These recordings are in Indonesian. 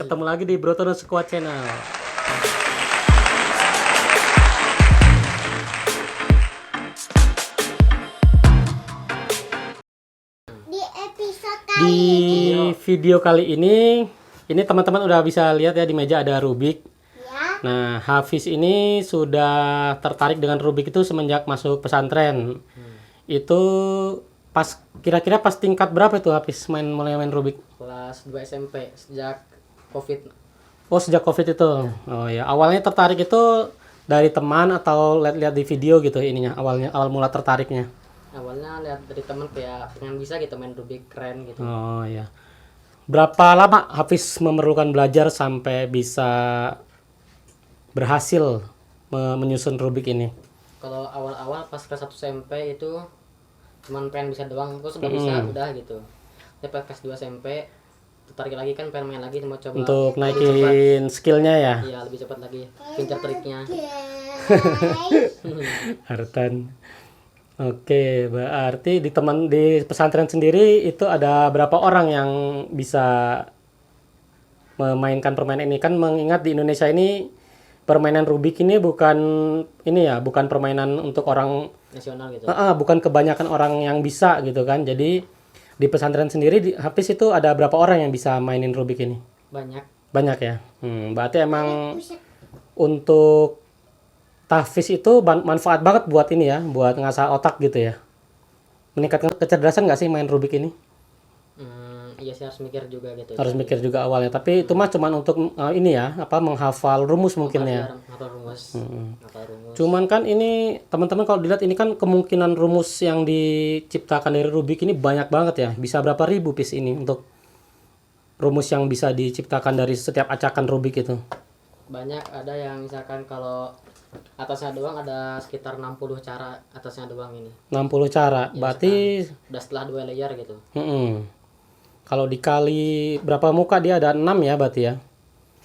Ketemu lagi di Brotono Squad Channel. Di episode Di kali ini video kali ini teman-teman udah bisa lihat ya, di meja ada Rubik. ya, Nah, Hafiz ini sudah tertarik dengan Rubik itu semenjak masuk pesantren. Itu kira-kira pas tingkat berapa itu Hafiz mulai main Rubik? Kelas 2 SMP sejak COVID. Oh, sejak Covid itu. Oh ya, awalnya tertarik itu dari teman atau lihat-lihat di video gitu ininya, awal mula tertariknya. Awalnya lihat dari teman kayak pengen bisa gitu main Rubik, keren gitu. Oh ya. Berapa lama Hafiz memerlukan belajar sampai bisa berhasil menyusun Rubik ini? Kalau awal-awal pas kelas 1 SMP itu cuman pengen bisa doang, terus udah bisa udah gitu. Tapi pas kelas 2 SMP tertarik lagi kan, pengen main lagi, mau coba Untuk lebih naikin skillnya ya. cepat. Iya, lebih cepat lagi pincar triknya. guys. Artan. Oke, berarti di pesantren sendiri itu ada berapa orang yang bisa memainkan permainan ini? Kan mengingat di Indonesia ini permainan Rubik ini bukan permainan untuk orang, Nasional gitu. bukan kebanyakan orang yang bisa gitu kan. Jadi di pesantren sendiri Hafiz itu ada berapa orang yang bisa mainin Rubik ini? Banyak. Banyak ya. Berarti emang untuk tahfiz itu manfaat banget buat ini ya, buat ngasah otak gitu ya. Meningkatkan kecerdasan nggak sih main Rubik ini? Iya sih, harus mikir juga gitu. Harus mikir juga awalnya. Tapi itu mah cuman untuk ini ya, menghafal rumus mungkin ya. Hafal rumus. Hafal rumus. Cuman kan ini teman-teman kalau dilihat ini kan kemungkinan rumus yang diciptakan dari Rubik ini banyak banget ya. Bisa berapa ribu piece ini untuk rumus yang bisa diciptakan dari setiap acakan Rubik itu? Banyak, ada yang misalkan kalau atasnya doang ada sekitar 60 cara atasnya doang ini. 60 cara. Ya, Berarti udah setelah 2 layer gitu. kalau dikali berapa muka dia ada 6 ya berarti ya.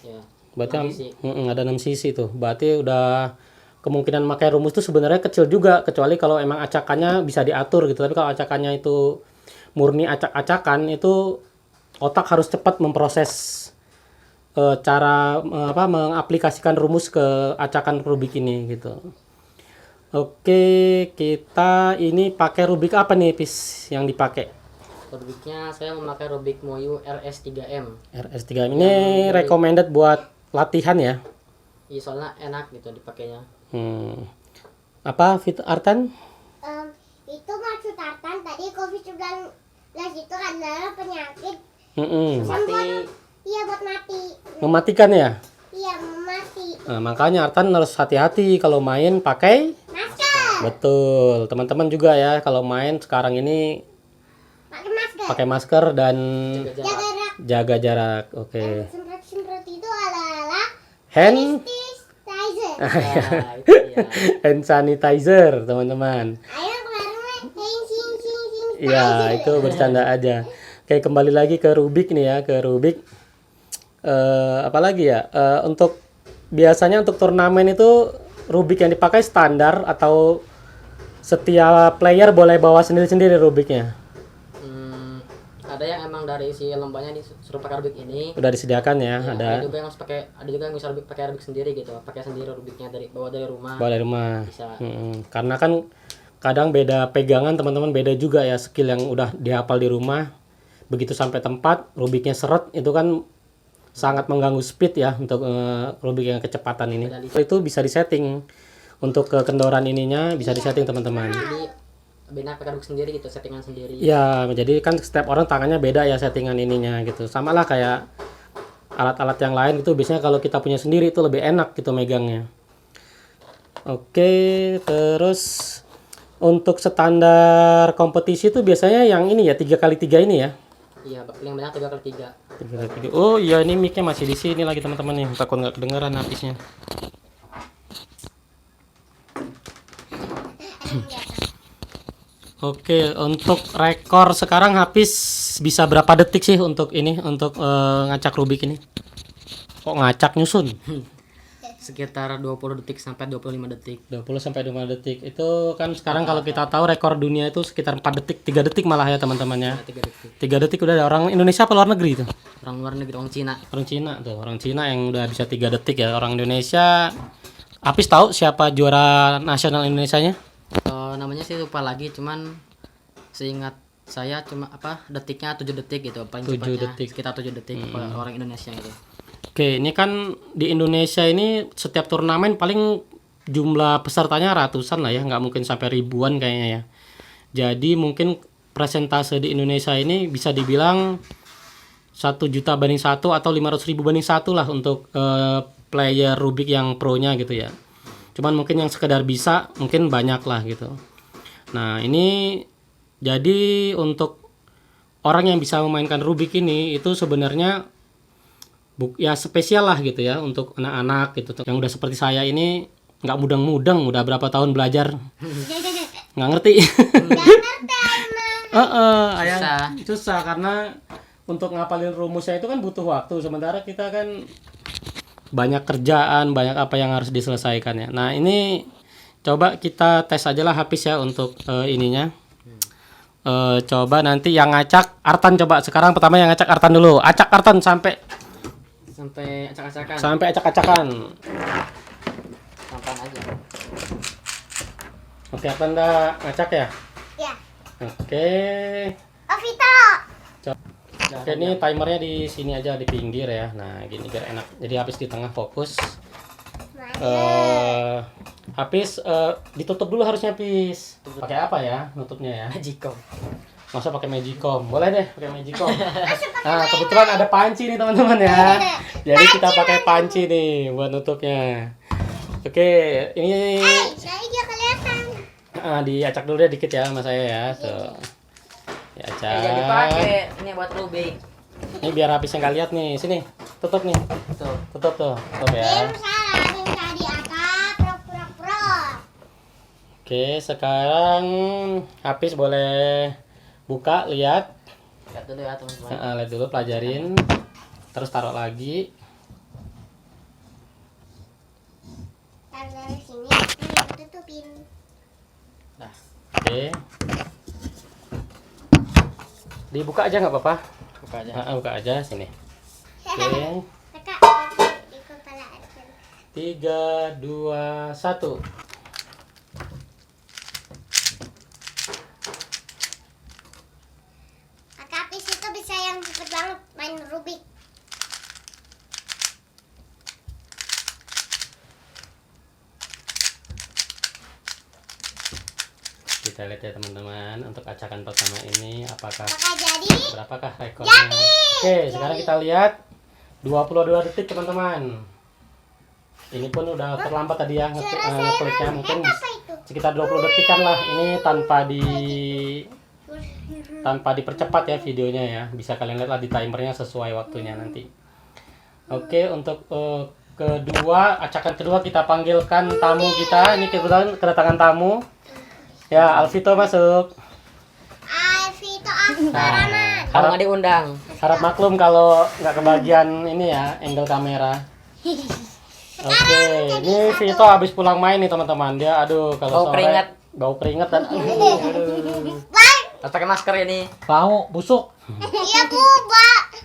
Ya. Berarti Enam sisi. ada 6 sisi tuh. Berarti udah kemungkinan pakai rumus itu sebenarnya kecil juga, kecuali kalau emang acakannya bisa diatur gitu. Tapi kalau acakannya itu murni acak-acakan, itu otak harus cepat memproses cara mengaplikasikan rumus ke acakan Rubik ini gitu. Oke, kita ini pakai Rubik apa nih Pis yang dipakai? Rubiknya saya memakai Rubik Moyu RS3M. RS3 ini recommended buat latihan ya. Iya, soalnya enak gitu dipakainya. Apa Fit Artan? Itu maksud Tartan tadi COVID-19 itu adalah penyakit Mati. iya buat mati. Mematikan ya. Iya mati. Nah, makanya Artan harus hati-hati kalau main pakai. Masker. Betul, teman-teman juga ya kalau main sekarang ini Pakai masker. pakai masker dan Jaga Jaga jarak. jarak. jaga jarak. Oke. Semprot-semprot itu adalah Hand sanitizer. Nah, itu ya. hand sanitizer, teman-teman. Ayo kemarin sing Iya, itu bercanda aja. Oke, kembali lagi ke Rubik nih ya, ke Rubik. Apalagi ya? Biasanya untuk turnamen itu Rubik yang dipakai standar atau setiap player boleh bawa sendiri-sendiri Rubiknya? Ada yang emang dari si lombanya disuruh pakai Rubik ini. Udah disediakan ya, Ya, ada juga yang harus pakai, ada juga yang bisa pakai Rubik sendiri gitu. Pakai sendiri Rubiknya bawa dari rumah. bawa dari rumah. Bisa. Karena kan kadang beda pegangan teman-teman, beda juga ya skill yang udah dihafal di rumah. Begitu sampai tempat Rubiknya seret, itu kan sangat mengganggu speed ya untuk Rubik yang kecepatan ini. Itu bisa disetting untuk kekendoran ininya, bisa disetting teman-teman. Jadi benar pakai Rubik sendiri gitu, settingan sendiri. Ya, jadi kan setiap orang tangannya beda ya settingan ininya gitu. Sama lah kayak alat-alat yang lain itu biasanya kalau kita punya sendiri itu lebih enak gitu megangnya. Oke, terus untuk standar kompetisi itu biasanya yang ini ya 3x3 ini ya. Iya, paling banyak 3x3. 3x3. Oh iya, ini mic-nya masih di sini lagi teman-teman nih. Takut nggak kedengeran habisnya. Oke, untuk rekor sekarang Hafiz bisa berapa detik sih untuk ini, untuk ngacak Rubik ini? Kok ngacak nyusun? sekitar 20 detik sampai 25 detik. 20 sampai 25 detik. Itu kan sekarang kalau kita tahu rekor dunia itu sekitar 4 detik, 3 detik malah ya teman-teman ya. 3 detik. 3 detik udah ada. Orang Indonesia apa luar negeri itu? Orang luar negeri, orang Cina. Orang Cina tuh, orang Cina yang udah bisa 3 detik ya. Orang Indonesia, Apis tahu siapa juara nasional Indonesianya? Namanya sih lupa lagi, cuman seingat saya cuma detiknya 7 detik gitu, paling 7 cepatnya detik. sekitar 7 detik orang Indonesia itu. Oke, ini kan di Indonesia ini setiap turnamen paling jumlah pesertanya ratusan lah ya, nggak mungkin sampai ribuan kayaknya ya. Jadi mungkin presentase di Indonesia ini bisa dibilang 1 juta banding 1 atau 500.000 banding 1 lah untuk player Rubik yang pro-nya gitu ya. Cuman mungkin yang sekedar bisa mungkin banyak lah gitu. Nah ini jadi untuk orang yang bisa memainkan Rubik ini itu sebenarnya ya spesial lah gitu ya untuk anak-anak gitu yang udah seperti saya ini nggak mudeng-mudeng, udah berapa tahun belajar nggak ngerti. Ayah susah karena untuk ngapalin rumusnya itu kan butuh waktu, sementara kita kan banyak kerjaan, banyak apa yang harus diselesaikan ya. Nah ini coba kita tes aja lah Hafiz ya untuk ininya. Coba nanti yang ngacak Artan, coba sekarang pertama yang ngacak Artan dulu. Acak Artan sampai acak-acakan. Sampai acak-acakan. Sampan aja. Oke, Artan udah ngacak ya? Ya. Oke. Oh, Vito. Oke, ini timernya di sini aja di pinggir ya. Nah, gini biar enak. Jadi habis di tengah fokus. Habis ditutup dulu harusnya habis. Pakai apa ya nutupnya ya? Magicom. Masa pakai Magicom? Boleh deh pakai Magicom. Nah, kebetulan ada panci nih teman-teman ya. Jadi kita pakai panci nih buat nutupnya. Oke, ini Saya dia kelihatan. diacak dulu deh dikit ya sama saya ya. Tuh. Diacak. Jangan dipakai. Ini buat Rubik. Ini biar habisnya nggak lihat nih. Sini, tutup nih. Tuh. Tutup tuh. Tutup ya. Tim salah di atas. Pro. Oke, sekarang Hafiz boleh buka, lihat. Lihat dulu ya teman-teman. Lihat dulu, pelajarin. Terus taruh lagi. Taruh dari sini. Tutupin. Nah, Oke. Dibuka aja nggak apa-apa. buka aja. Buka aja sini. Oke. Kakak, di kepala aja. 3, 2, 1. Kakak Apis itu bisa yang cepet banget main Rubik. Kita lihat ya teman-teman untuk acakan pertama ini apakah Apakah jadi? berapakah rekornya. Oke, sekarang kita lihat 22 detik teman-teman. Ini pun udah terlambat tadi ya ngekliknya, mungkin Apa itu? sekitar 20 detikan lah. Ini tanpa dipercepat ya videonya ya. Bisa kalian lihat lah di timernya sesuai waktunya nanti. Oke, untuk kedua, acakan kedua kita panggilkan tamu kita. Ini kebetulan kedatangan tamu. Ya, Alvito masuk. Vito Asparama. Kalau nggak diundang. Harap maklum kalau nggak kebagian ini ya, angle kamera. Oke, ini Vito habis pulang main nih teman-teman. Dia kalau Bau sore keringat. bau keringat dan aduh. Harus pakai masker ini. Bau busuk. Iya bu,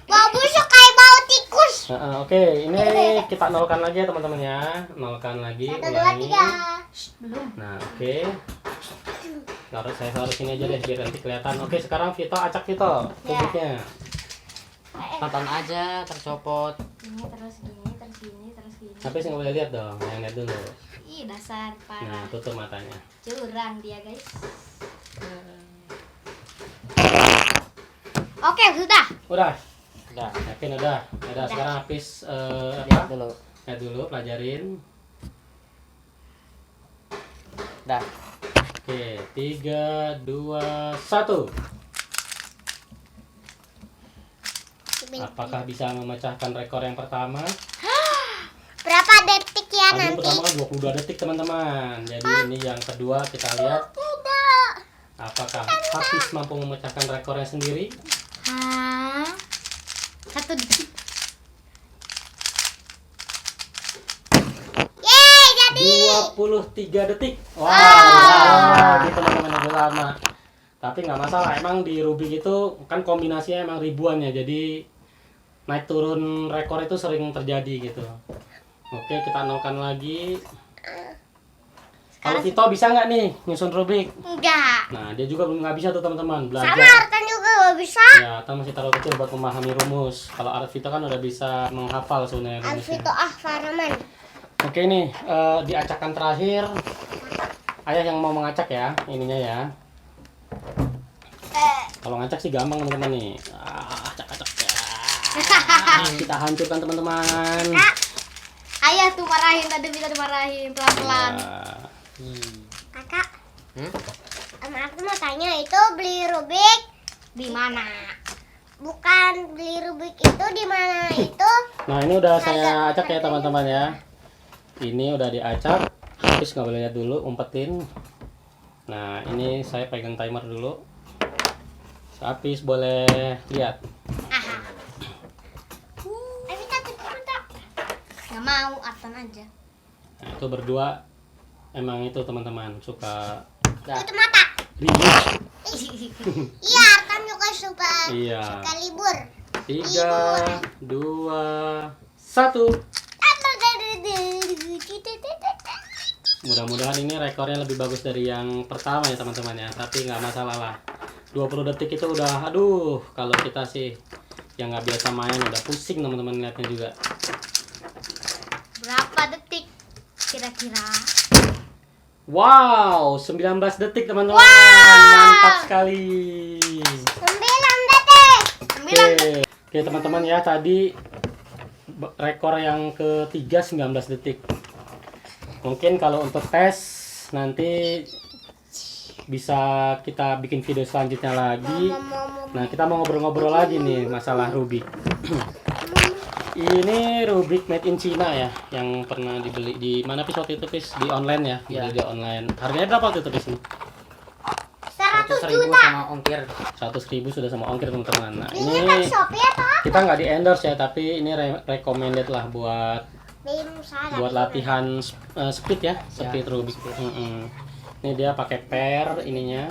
bau busuk kayak bau tikus. Oke, ini kita nolkan lagi ya teman-teman ya. Nolkan lagi, 1, 2, ulangi. 3. Nah, oke. Saya harus ini aja deh biar nanti kelihatan. Oke, sekarang Vito acak Vito Rubiknya. Tonton aja, tercopot. Ini terus gini, terus gini, terus gini. Tapi sih nggak boleh lihat dong, yang lihat dulu. Ih, dasar Nah, parah. tutup matanya. Curang dia, guys. Oke, sudah. Udah, Udah. yakin udah. Sekarang habis Lihat dulu. lihat dulu, pelajarin. Udah. Oke, 3, 2, 1. Apakah bisa memecahkan rekor yang pertama? Berapa detik ya Tadi yang nanti? pertama kan 22 detik teman-teman. Jadi ini yang kedua kita lihat Tidak. apakah Hafiz mampu memecahkan rekornya sendiri. Hah? 1 detik. 23 detik. Wah, gitu teman-teman yang lama. Tapi nggak masalah, emang di Rubik itu kan kombinasinya emang ribuan ya, jadi naik turun rekor itu sering terjadi gitu. Oke, kita nolkan lagi. Kalau Vito bisa nggak nih nyusun Rubik? Enggak. Nah, dia juga belum nggak bisa tuh teman-teman Sama belajar. Artan juga gak bisa. Ya, Artan masih terlalu kecil buat memahami rumus. Kalau Vito kan udah bisa menghafal sebenarnya rumusnya. Alvito Faraman. Oke nih, di acakan terakhir, ayah yang mau mengacak ya, ininya ya. Kalau ngacak sih gampang teman-teman nih. Acak-acak ya. Kita hancurkan teman-teman. Ayah tuh marahin, tadi bisa dimarahin pelan-pelan. Kakak, Hmm? aku mau tanya itu beli Rubik Di mana? bukan beli Rubik itu di mana itu? Nah, ini udah saya acak ya teman-teman ya. Ini udah diacak. Habis nggak boleh lihat dulu, umpetin. Nah, ini saya pegang timer dulu. Habis boleh lihat. Evita tutup. Nggak mau, Artan aja. Nah, itu berdua emang itu teman-teman suka Tutup mata. ribut. Iya, Artan juga suka Iya. libur. 3, 2, 1. Mudah-mudahan ini rekornya lebih bagus dari yang pertama ya teman-teman ya. Tapi nggak masalah lah. 20 detik itu udah, aduh, kalau kita sih yang nggak biasa main udah pusing teman-teman lihatnya juga. Berapa detik kira-kira? Wow, 19 detik teman-teman. Mantap sekali. 9 detik. Oke, teman-teman ya, tadi rekor yang ketiga 19 detik. Mungkin kalau untuk tes nanti bisa kita bikin video selanjutnya lagi. Nah, kita mau ngobrol-ngobrol lagi nih masalah Rubik. Ini Rubik made in China ya, yang pernah dibeli di mana Pis waktu itu Pis? Di online ya, Iya. beli di online. Harganya berapa waktu itu Pis? 100 100.000 juta. sama ongkir. 100.000 sudah sama ongkir teman-teman. Nah, Ini ini kan Shopee atau apa? kita nggak di endorse ya, tapi ini recommended lah buat buat latihan speed ya, speed Rubik. Ini dia pakai pair ininya,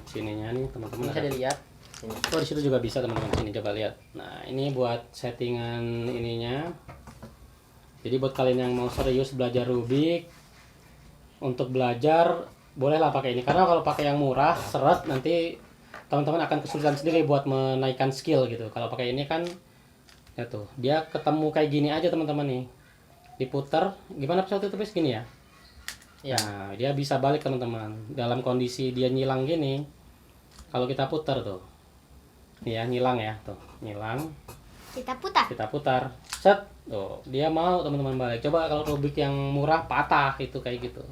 sininya nih teman-teman. Bisa dilihat. Ini. Oh, di situ juga bisa teman-teman, sini coba lihat. Nah, ini buat settingan ininya. Jadi buat kalian yang mau serius belajar Rubik, untuk belajar bolehlah pakai ini. Karena kalau pakai yang murah, seret, nanti teman-teman akan kesulitan sendiri buat menaikkan skill gitu. Kalau pakai ini kan, ya tuh, dia ketemu kayak gini aja teman-teman nih. Diputer, gimana pesawat itu Pis? Gini ya? Ya. Nah, dia bisa balik teman-teman. Dalam kondisi dia nyilang gini, kalau kita putar tuh, nih ya, nyilang ya, tuh, nyilang. Kita putar. Kita putar, set, tuh, dia mau teman-teman balik. Coba kalau Rubik yang murah patah itu kayak gitu.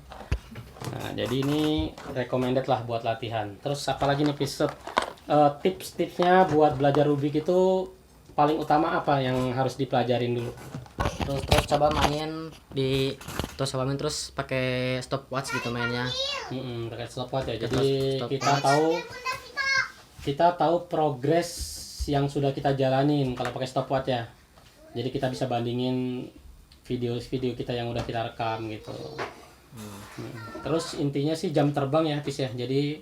Nah, jadi ini recommended lah buat latihan. Terus apalagi nih Pis, tips-tipsnya buat belajar Rubik itu paling utama apa yang harus dipelajarin dulu? Terus coba main terus pakai stopwatch gitu mainnya. Pakai stopwatch ya. Pakai Jadi stopwatch. kita tahu progres yang sudah kita jalanin kalau pakai stopwatch ya. Jadi kita bisa bandingin video-video kita yang udah kita rekam gitu. Terus intinya sih jam terbang ya Pis ya. Jadi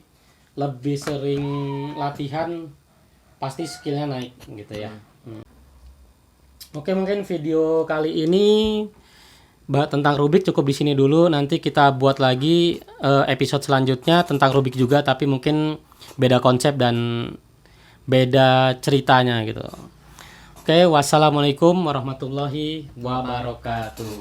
lebih sering latihan pasti skillnya naik gitu ya. Oke, mungkin video kali ini tentang Rubik cukup di sini dulu. Nanti kita buat lagi episode selanjutnya tentang Rubik juga, tapi mungkin beda konsep dan beda ceritanya gitu. Oke, wassalamualaikum warahmatullahi wabarakatuh.